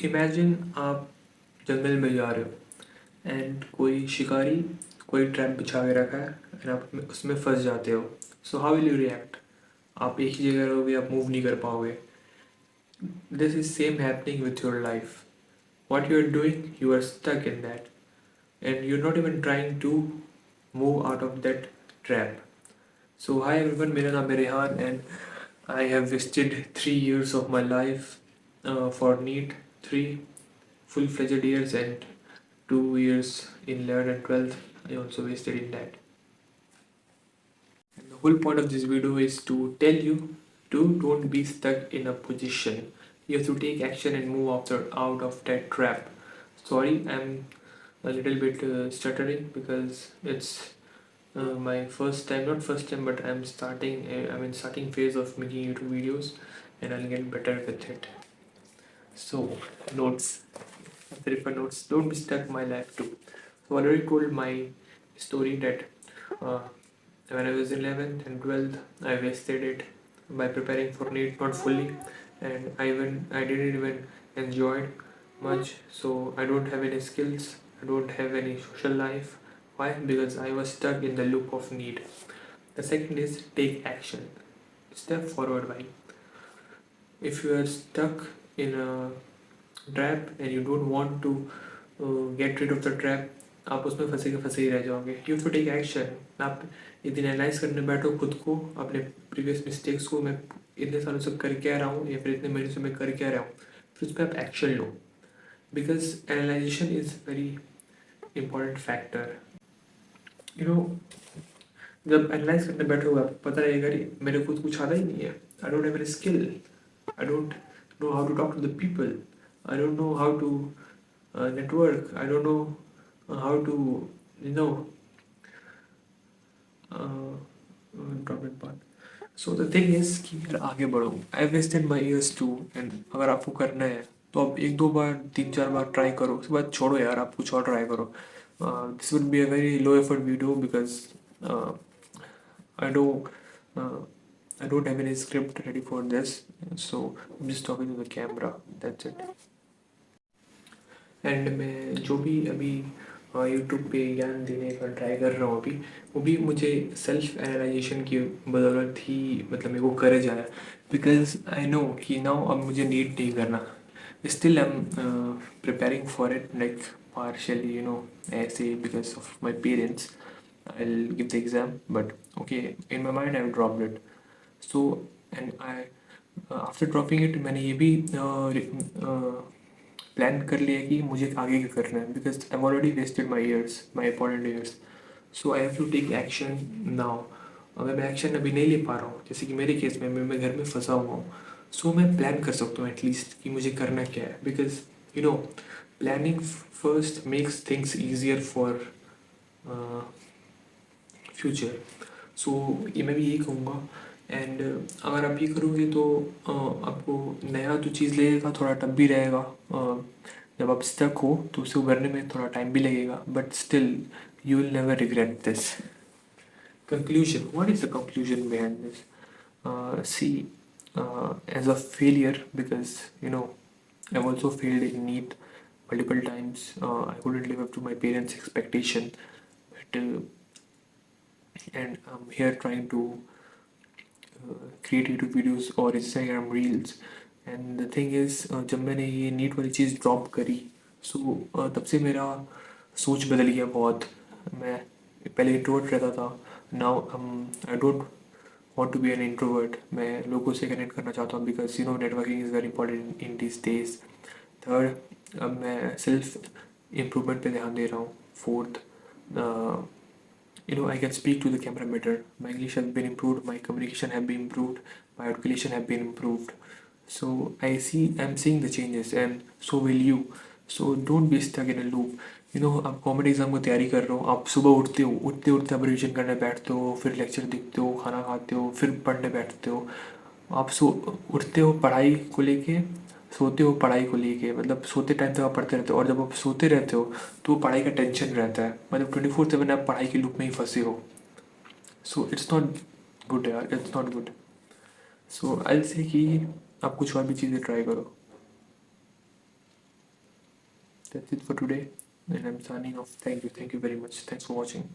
Imagine आप जंगल में जा रहे हो एंड कोई शिकारी कोई ट्रैप बिछा के रखा है एंड आप उसमें फंस जाते हो। So how will you react? आप एक ही जगह रहोगे, आप मूव नहीं कर पाओगे। This is same happening with your life. What you are doing, you are stuck in that and you are not even trying to move out of that trap. So hi everyone, मेरा नाम है Rehan and I have wasted 3 years of my life for NEET, 3 full-fledged years and 2 years in 11th and 12th. I also wasted in that. And the whole point of this video is to tell you to don't be stuck in a position. You have to take action and move out of that trap. Sorry, I'm a little bit stuttering because it's my first time, not first time, but I'm in starting phase of making YouTube videos, and I'll get better with it. So, notes. After refer notes, don't be stuck my life too. So, I already told my story that uh, when I was 11th and 12th, I wasted it by preparing for NEET, not fully, and I didn't even enjoy it much. So I don't have any skills. I don't have any social life. Why? Because I was stuck in the loop of need. The second is take action. Step forward. Why? If you are stuck in a trap and you don't want to get rid of the trap, आप उसमें फंसे ही रह जाओगे। You to take action. आप एक दिन analyse करने बैठो खुद को, अपने प्रीवियस मिस्टेक्स को, मैं इतने सालों से कर क्या रहा हूँ या फिर इतने महीनों से मैं कर क्या रहा हूँ, फिर उस पर आप action low. Because analysation is very important factor. You know, जब एनालाइज करने बैठोगे आपको पता रहेगा अरे मेरे को कुछ आता ही नहीं है। I don't have any skill, I don't know how to talk to the people, I don't know how to network, I don't know how to, you know, drop it part. So the thing is कि यार आगे बढ़ो। I wasted my years too and अगर आपको करना है तो आप एक दो बार तीन चार बार ट्राई करो, उसके बाद छोड़ो यार, आप कुछ और ट्राई करो। This would be a very low effort video because I don't uh, I don't have any script ready for this, so I'm just talking to the camera. That's it. And मैं जो भी अभी YouTube पे ज्ञान देने का try कर रहा हूँ अभी, वो भी मुझे सेल्फ एनालाइजेशन की बदौलत ही मतलब मेरे को करे जा रहा है। बिकॉज आई नो कि नाउ अब मुझे नीट नहीं करना। Still I am preparing for it like partially, you know, ऐसे because of my parents I'll give the exam, but okay, in my mind I've dropped it. So and I after dropping it मैंने ये भी plan कर लिया कि मुझे आगे क्या करना है, because I already wasted my years, my important years. So I have to take action now. अगर मैं एक्शन अभी नहीं ले पा रहा हूँ, जैसे कि मेरे केस में मैं घर में फंसा हुआ हूँ, सो मैं प्लान कर सकता हूँ एटलीस्ट कि मुझे करना क्या है। Because you know, planning first makes things easier for future. So ये मैं भी यही कहूँगा। एंड अगर आप ये करोगे तो आपको नया तो चीज़ लगेगा, थोड़ा टफ भी रहेगा। जब आप स्टक हो तो उसे उभरने में थोड़ा टाइम भी लगेगा, but still you will never regret this. Conclusion. What is the conclusion behind this? See, as a failure, because you know, I've also failed in NEET multiple times. I couldn't live up to my parents' expectation, but and I'm here trying to create YouTube videos और Instagram reels. And the thing is जब मैंने ये NEET वाली चीज़ drop करी, सो तब से मेरा सोच बदल गया बहुत। मैं पहले इंट्रोवर्ट रहता था, now I don't want to be an introvert. मैं लोगों से कनेक्ट करना चाहता हूँ because you know networking is very important in this days. Third, अब मैं सेल्फ इम्प्रूवमेंट पे ध्यान दे रहा हूँ। Fourth, you know, I can speak to the camera better, my English has been improved, my communication have been improved, my articulation have been improved. So I'm seeing the changes and so will you. So don't be stuck in a loop. You know, आप comedy exam की तैयारी कर रहे हो, आप सुबह उठते उठते आप रिविजन करने बैठते हो, फिर लेक्चर देखते हो, खाना खाते हो, फिर पढ़ने बैठते हो। आप उठते हो पढ़ाई को लेके, सोते हो पढ़ाई को लेके, मतलब सोते टाइम तक आप पढ़ते रहते हो, और जब आप सोते रहते हो तो पढ़ाई का टेंशन रहता है, मतलब 24/7 आप पढ़ाई के लूप में ही फंसे हो। सो इट्स नॉट गुड यार, इट्स नॉट गुड। सो आई से कि आप कुछ और भी चीज़ें ट्राई करो। That's it for today, and I'm signing off. Thank you very much. Thanks for watching.